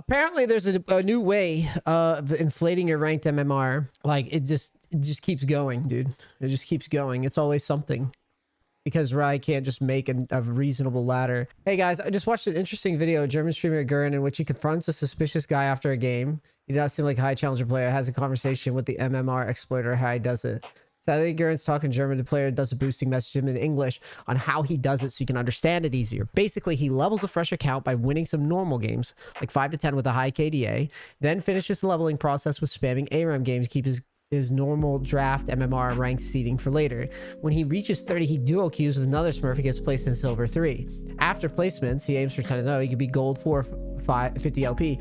Apparently there's a new way of inflating your ranked MMR. Like it just keeps going, dude. It just keeps going. It's always something. Because Rai can't just make a reasonable ladder. Hey guys, I just watched an interesting video of German streamer Gurren in which he confronts a suspicious guy after a game. He does not seem like a high challenger player, has a conversation with the MMR exploiter, how he does it. Sadly, Gurren's talking German. The player does a boosting message him in English on how he does it so you can understand it easier. Basically, he levels a fresh account by winning some normal games, like 5 to 10 with a high KDA, then finishes the leveling process with spamming ARAM games to keep his normal draft MMR ranked seeding for later. When he reaches 30, he duo queues with another Smurf. He gets placed in silver 3. After placements, he aims for 10-0. He could be gold 4, 5, 50 LP.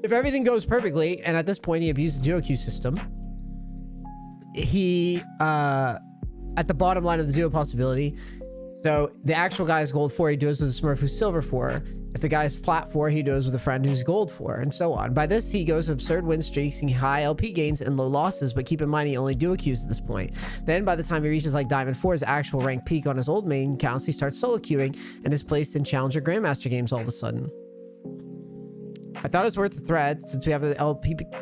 If everything goes perfectly, and at this point he abused the duo queue system, he at the bottom line of the duo possibility, so the actual guy is gold 4, he duos with a Smurf who's silver 4. If the guy's flat 4, he duos with a friend who's gold 4, and so on. By this, he goes absurd win streaks, high LP gains, and low losses, but keep in mind he only duo queues at this point. Then by the time he reaches like Diamond 4, his actual rank peak on his old main counts, he starts solo queuing and is placed in Challenger Grandmaster games all of a sudden. I thought it was worth the thread since we have the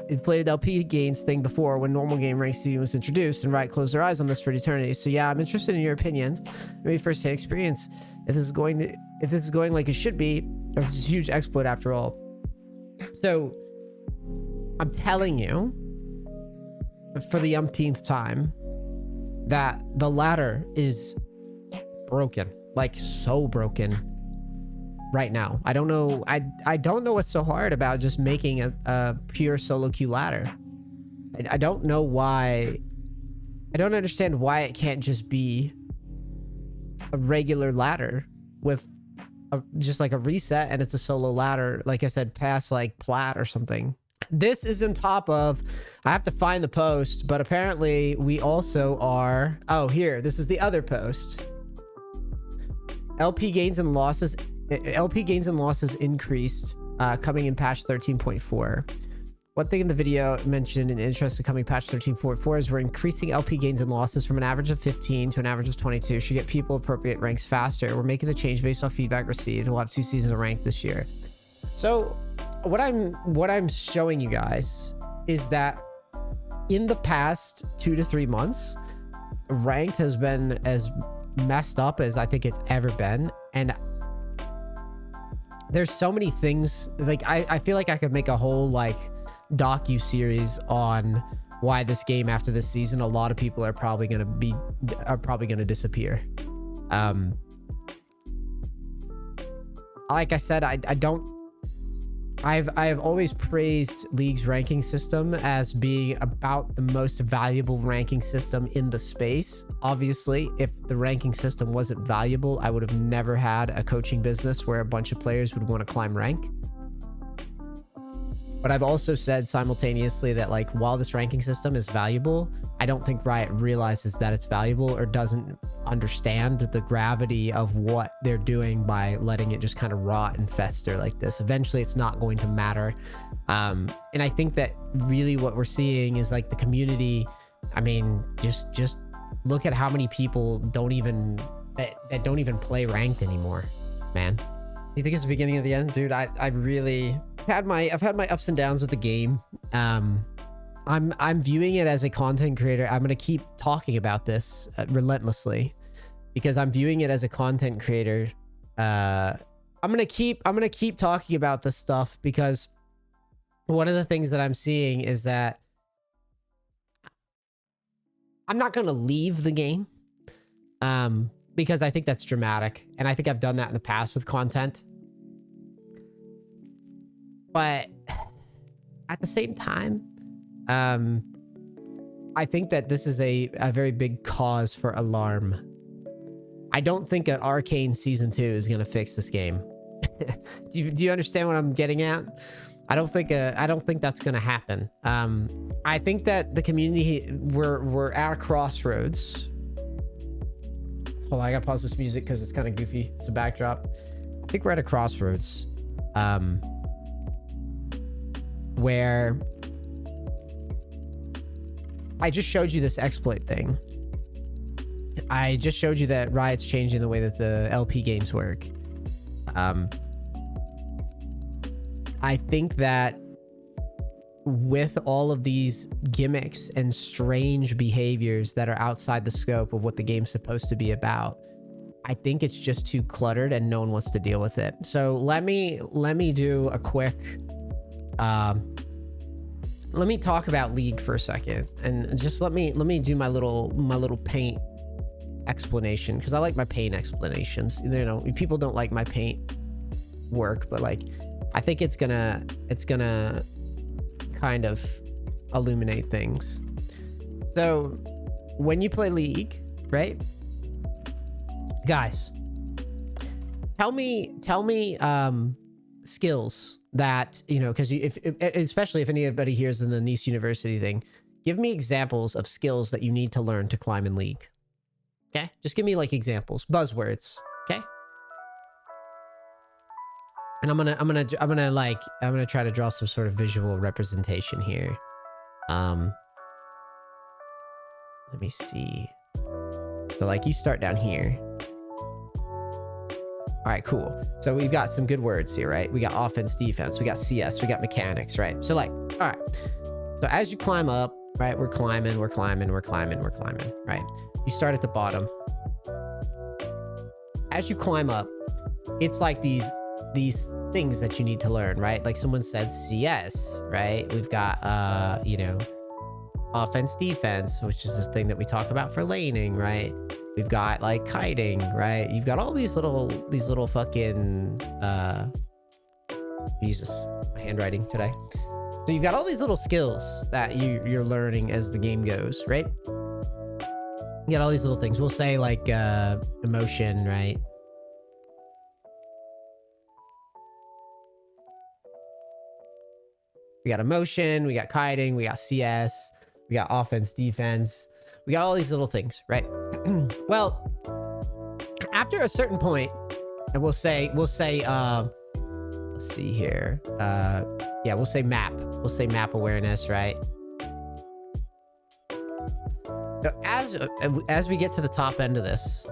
inflated LP gains thing before when normal game rank seeding was introduced, and Riot closed their eyes on this for eternity. So yeah, I'm interested in your opinions, maybe first-hand experience. If this is going like it should be, if it's a huge exploit after all. So I'm telling you for the umpteenth time that the ladder is broken, like so broken. Right now, I don't know. I don't know what's so hard about just making a pure solo queue ladder. I don't know why. I don't understand why it can't just be a regular ladder with just like a reset and it's a solo ladder. Like I said, past like plat or something. This is on top of. I have to find the post, but apparently we also are. Oh, here. This is the other post. LP gains and losses increased coming in patch 13.4. One thing in the video mentioned in interest of coming patch 13.4 is we're increasing LP gains and losses from an average of 15 to an average of 22. Should get people appropriate ranks faster. We're making the change based off feedback received. We'll have 2 seasons of rank this year. So what I'm showing you guys is that in the past 2 to 3 months, ranked has been as messed up as I think it's ever been, and there's so many things. Like I feel like I could make a whole like docu-series on why this game after this season, a lot of people are probably gonna disappear. Like I said, I've always praised League's ranking system as being about the most valuable ranking system in the space. Obviously, if the ranking system wasn't valuable, I would have never had a coaching business where a bunch of players would want to climb rank. But I've also said simultaneously that like while this ranking system is valuable, I don't think Riot realizes that it's valuable or doesn't understand the gravity of what they're doing by letting it just kind of rot and fester like this. Eventually it's not going to matter. And I think that really what we're seeing is like the community. I mean, just look at how many people don't even play ranked anymore, man. You think it's the beginning of the end? Dude, I really I've had my ups and downs with the game. I'm viewing it as a content creator. I'm gonna keep talking about this relentlessly because I'm viewing it as a content creator. I'm gonna keep talking about this stuff because one of the things that I'm seeing is that I'm not gonna leave the game. Because I think that's dramatic, and I think I've done that in the past with content. But at the same time, I think that this is a very big cause for alarm. I don't think an Arcane Season 2 is going to fix this game. Do you understand what I'm getting at? I don't think that's going to happen. I think that the community, we're at a crossroads. Hold on, I gotta pause this music because it's kind of goofy. It's a backdrop. I think we're at a crossroads where I just showed you this exploit thing. I just showed you that Riot's changing the way that the LP games work. I think that with all of these gimmicks and strange behaviors that are outside the scope of what the game's supposed to be about, I think it's just too cluttered and no one wants to deal with it. So let me do a quick let me talk about League for a second, and just let me do my little paint explanation, because I like my paint explanations. You know, people don't like my paint work, but like I think it's gonna kind of illuminate things. So when you play League, right, guys, tell me skills that, you know, because if especially if anybody here is in the NEACE University thing, give me examples of skills that you need to learn to climb in League. Okay, just give me like examples, buzzwords. Okay, and I'm gonna try to draw some sort of visual representation here. Let me see. So like you start down here. All right, cool. So we've got some good words here, right? We got offense, defense, we got CS, we got mechanics, right? So like, all right. So as you climb up, right? We're climbing, right? You start at the bottom. As you climb up, it's like these things that you need to learn, right? Like someone said CS, right? We've got, you know, offense, defense, which is this thing that we talk about for laning, right? We've got like kiting, right? You've got all these little fucking, Jesus, my handwriting today. So you've got all these little skills that you're learning as the game goes, right? You got all these little things. We'll say like emotion, right? We got emotion, we got kiting, we got CS, we got offense, defense. We got all these little things, right? Well, after a certain point, and we'll say, let's see here. Yeah, we'll say map. We'll say map awareness, right? So as we get to the top end of this,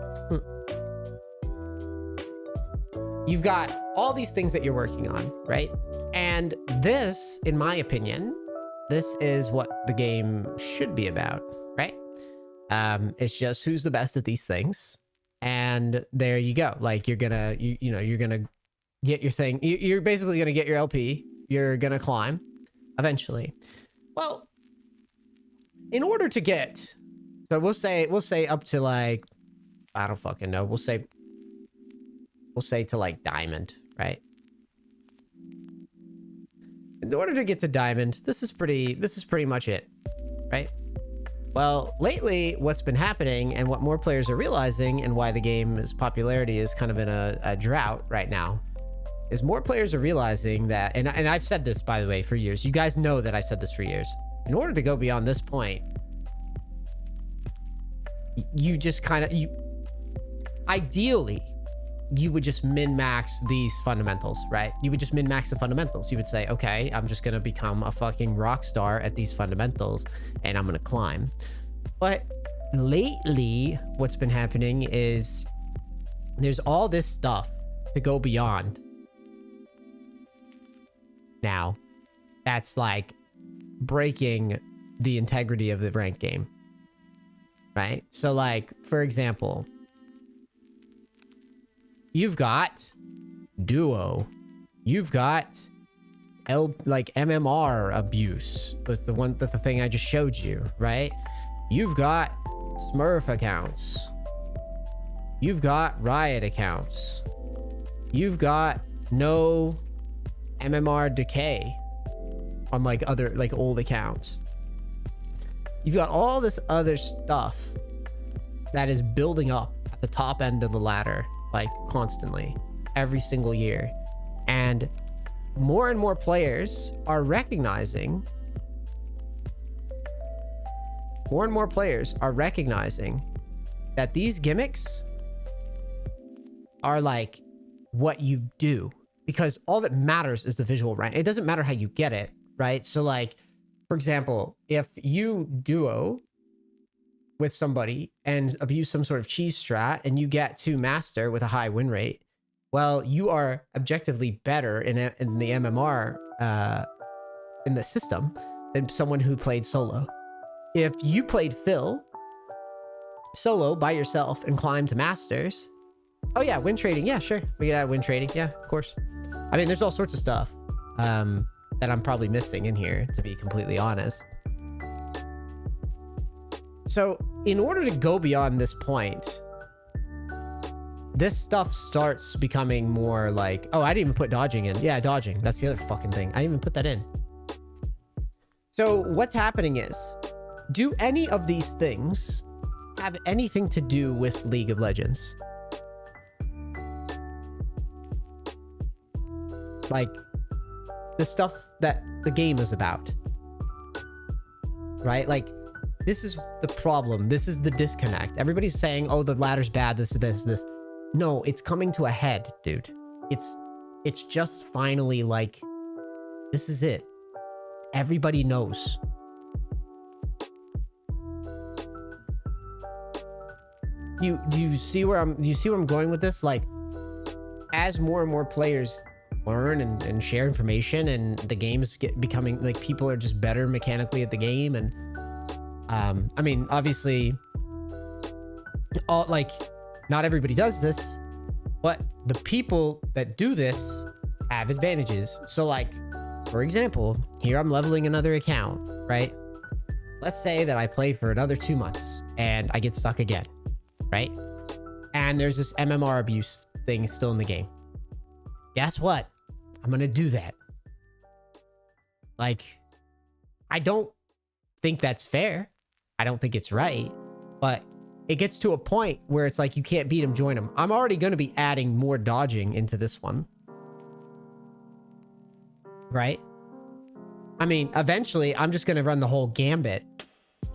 you've got all these things that you're working on, right? And this, in my opinion, this is what the game should be about, right? It's just who's the best at these things, and there you go. Like you're gonna get your thing. You're basically gonna get your LP. You're gonna climb eventually. Well, in order to get, so we'll say up to like, I don't fucking know. We'll say to like diamond, right? In order to get to diamond, this is pretty much it, right? Well, lately, what's been happening and what more players are realizing, and why the game's popularity is kind of in a drought right now, is more players are realizing that, and I've said this, by the way, for years. You guys know that I've said this for years. In order to go beyond this point, you just kind of, ideally, you would just min-max these fundamentals, right? You would just min-max the fundamentals. You would say, okay, I'm just gonna become a fucking rock star at these fundamentals, and I'm gonna climb. But lately, what's been happening is there's all this stuff to go beyond now that's like breaking the integrity of the ranked game, right? So like, for example, you've got duo, you've got MMR abuse. That's the thing I just showed you, right? You've got Smurf accounts. You've got Riot accounts. You've got no MMR decay on like other like old accounts. You've got all this other stuff that is building up at the top end of the ladder, like constantly, every single year. And more players are recognizing that these gimmicks are like what you do, because all that matters is the visual rank. It doesn't matter how you get it, right? So like, for example, if you duo with somebody and abuse some sort of cheese strat and you get to master with a high win rate, well, you are objectively better in the MMR in the system than someone who played solo. If you played Phil solo by yourself and climbed to masters, oh yeah, win trading, yeah, sure, we could add win trading, yeah, of course. I mean, there's all sorts of stuff that I'm probably missing in here, to be completely honest. So in order to go beyond this point, this stuff starts becoming more like, oh, I didn't even put dodging in. Yeah, dodging, that's the other fucking thing. I didn't even put that in. So what's happening is, do any of these things have anything to do with League of Legends? Like the stuff that the game is about, right? Like, this is the problem. This is the disconnect. Everybody's saying, oh, the ladder's bad, this. No, it's coming to a head, dude. It's just finally like, this is it. Everybody knows. Do you see where I'm going with this? Like, as more and more players learn and share information, and the game's becoming like, people are just better mechanically at the game, and I mean, obviously, not everybody does this, but the people that do this have advantages. So like, for example, here I'm leveling another account, right? Let's say that I play for another 2 months and I get stuck again, right? And there's this MMR abuse thing still in the game. Guess what? I'm gonna do that. Like, I don't think that's fair. I don't think it's right, but it gets to a point where it's like, you can't beat him, join him. I'm already going to be adding more dodging into this one, right? I mean, eventually I'm just going to run the whole gambit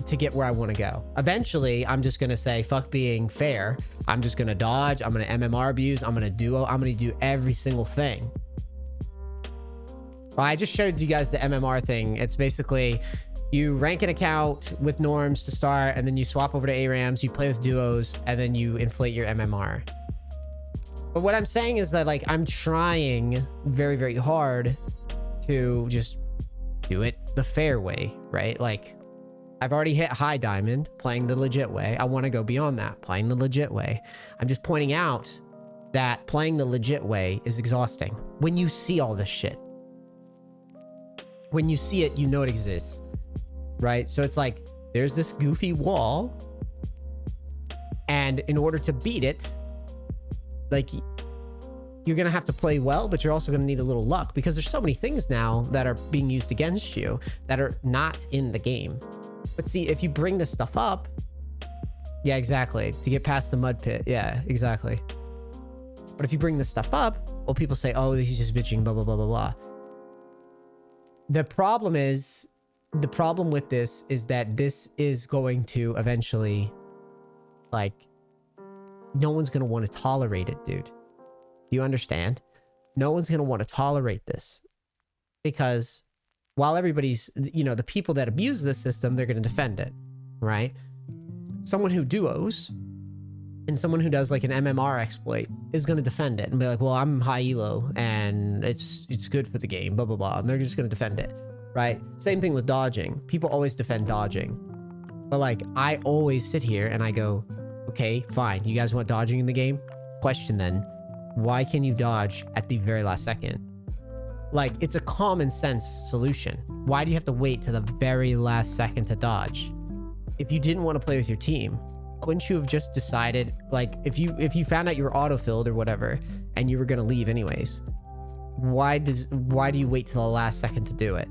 to get where I want to go. Eventually I'm just going to say, fuck being fair. I'm just going to dodge. I'm going to MMR abuse. I'm going to duo. I'm going to do every single thing. Well, I just showed you guys the MMR thing. It's basically, you rank an account with norms to start, and then you swap over to ARAMs, you play with duos, and then you inflate your MMR. But what I'm saying is that, like, I'm trying very, very hard to just do it the fair way, right? Like, I've already hit high diamond playing the legit way. I want to go beyond that, playing the legit way. I'm just pointing out that playing the legit way is exhausting. When you see all this shit, when you see it, you know it exists. Right? So it's like, there's this goofy wall, and in order to beat it, like, you're gonna have to play well, but you're also gonna need a little luck, because there's so many things now that are being used against you that are not in the game. But see, if you bring this stuff up, yeah, exactly, to get past the mud pit, yeah, exactly. But if you bring this stuff up, well, people say, oh, he's just bitching, blah, blah, blah, blah, blah. The problem with this is that this is going to eventually, like, no one's going to want to tolerate it, dude. Do you understand? No one's going to want to tolerate this, because while everybody's, you know, the people that abuse this system, they're going to defend it, right? Someone who duos and someone who does like an MMR exploit is going to defend it and be like, well, I'm high elo and it's good for the game, blah, blah, blah. And they're just going to defend it. Right? Same thing with dodging. People always defend dodging. But like, I always sit here and I go, okay, fine. You guys want dodging in the game? Question then, why can you dodge at the very last second? Like, it's a common sense solution. Why do you have to wait to the very last second to dodge? If you didn't want to play with your team, couldn't you have just decided, like, if you found out you were auto-filled or whatever and you were going to leave anyways, why do you wait till the last second to do it?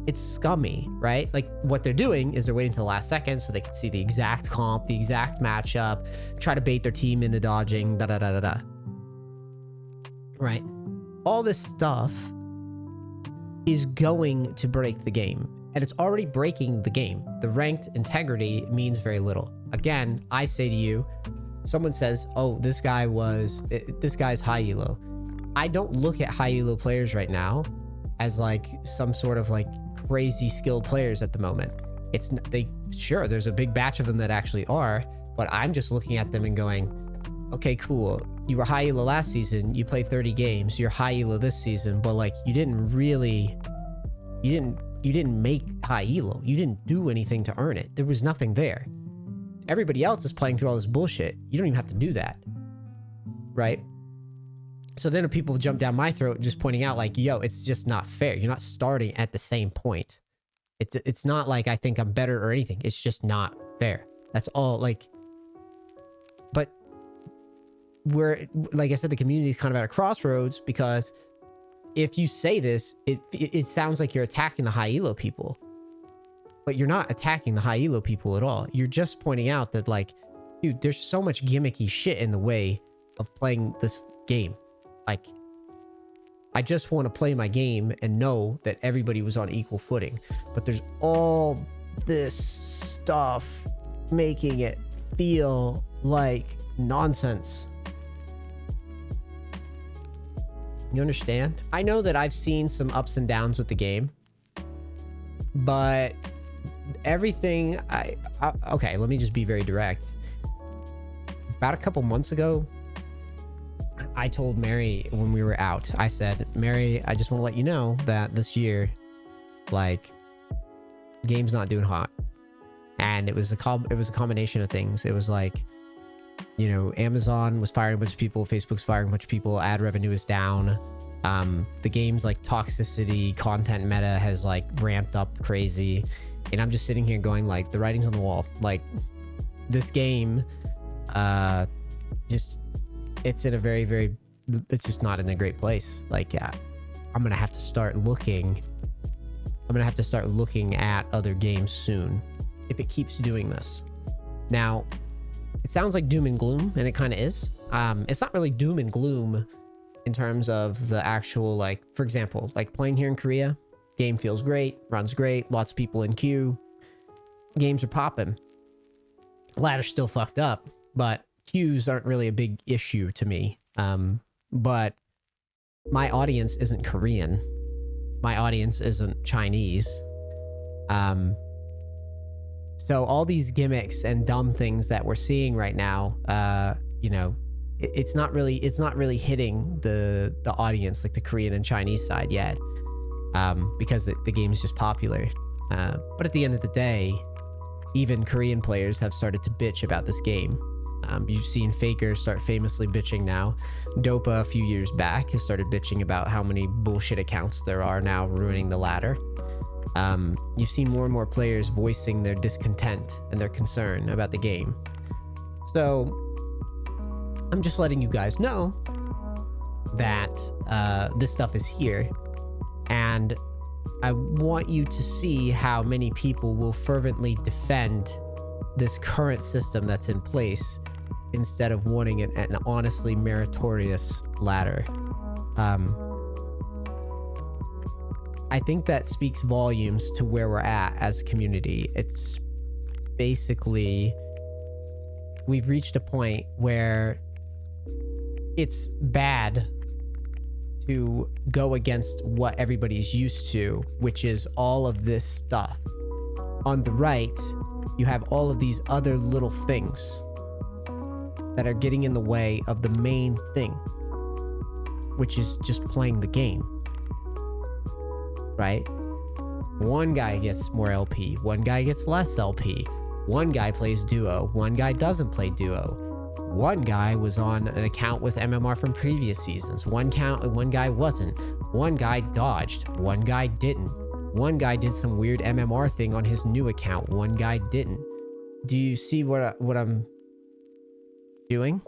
It's scummy, right? Like, what they're doing is they're waiting till the last second so they can see the exact comp, the exact matchup, try to bait their team into dodging, da-da-da-da-da. Right? All this stuff is going to break the game, and it's already breaking the game. The ranked integrity means very little. Again, I say to you, someone says, oh, this guy's high elo. I don't look at high elo players right now as like some sort of like crazy skilled players at the moment. Sure, there's a big batch of them that actually are, but I'm just looking at them and going, okay, cool. You were high elo last season, you played 30 games, you're high elo this season, but like, you didn't really You didn't make high elo. You didn't do anything to earn it. There was nothing there. Everybody else is playing through all this bullshit. You don't even have to do that. Right? So then people jump down my throat just pointing out like, yo, it's just not fair. You're not starting at the same point. It's not like I think I'm better or anything. It's just not fair. That's all. Like, but we're, like I said, the community is kind of at a crossroads, because if you say this, it sounds like you're attacking the high elo people, but you're not attacking the high elo people at all. You're just pointing out that, like, dude, there's so much gimmicky shit in the way of playing this game. Like, I just want to play my game and know that everybody was on equal footing, but there's all this stuff making it feel like nonsense. You understand? I know that I've seen some ups and downs with the game, but everything okay, let me just be very direct. About a couple months ago, I told Mary when we were out, I said, Mary, I just want to let you know that this year, like, game's not doing hot. And it was a combination of things. It was like, you know, Amazon was firing a bunch of people, Facebook's firing a bunch of people, ad revenue is down. The game's like toxicity, content meta has like ramped up crazy. And I'm just sitting here going like, the writing's on the wall. Like, this game, just, it's in a very, very, it's just not in a great place. Like, I'm going to have to start looking at other games soon if it keeps doing this. Now, it sounds like doom and gloom, and it kind of is. It's not really doom and gloom in terms of the actual, like, for example, like playing here in Korea, game feels great, runs great, lots of people in queue, games are popping. Ladder's still fucked up, but queues aren't really a big issue to me. But my audience isn't Korean. My audience isn't Chinese. So all these gimmicks and dumb things that we're seeing right now, you know, it's not really hitting the audience, like the Korean and Chinese side yet, because the game is just popular. But at the end of the day, even Korean players have started to bitch about this game. You've seen Faker start famously bitching now. Dopa a few years back has started bitching about how many bullshit accounts there are now ruining the ladder. You've seen more and more players voicing their discontent and their concern about the game. So I'm just letting you guys know that this stuff is here, and I want you to see how many people will fervently defend this current system that's in place instead of wanting an honestly meritorious ladder. I think that speaks volumes to where we're at as a community. It's basically, we've reached a point where it's bad to go against what everybody's used to, which is all of this stuff. On the right, you have all of these other little things that are getting in the way of the main thing, which is just playing the game. Right? One guy gets more LP, one guy gets less LP, one guy plays duo, one guy doesn't play duo, one guy was on an account with MMR from previous seasons, one guy wasn't, one guy dodged, one guy didn't, one guy did some weird MMR thing on his new account, one guy didn't. Do you see what I'm doing?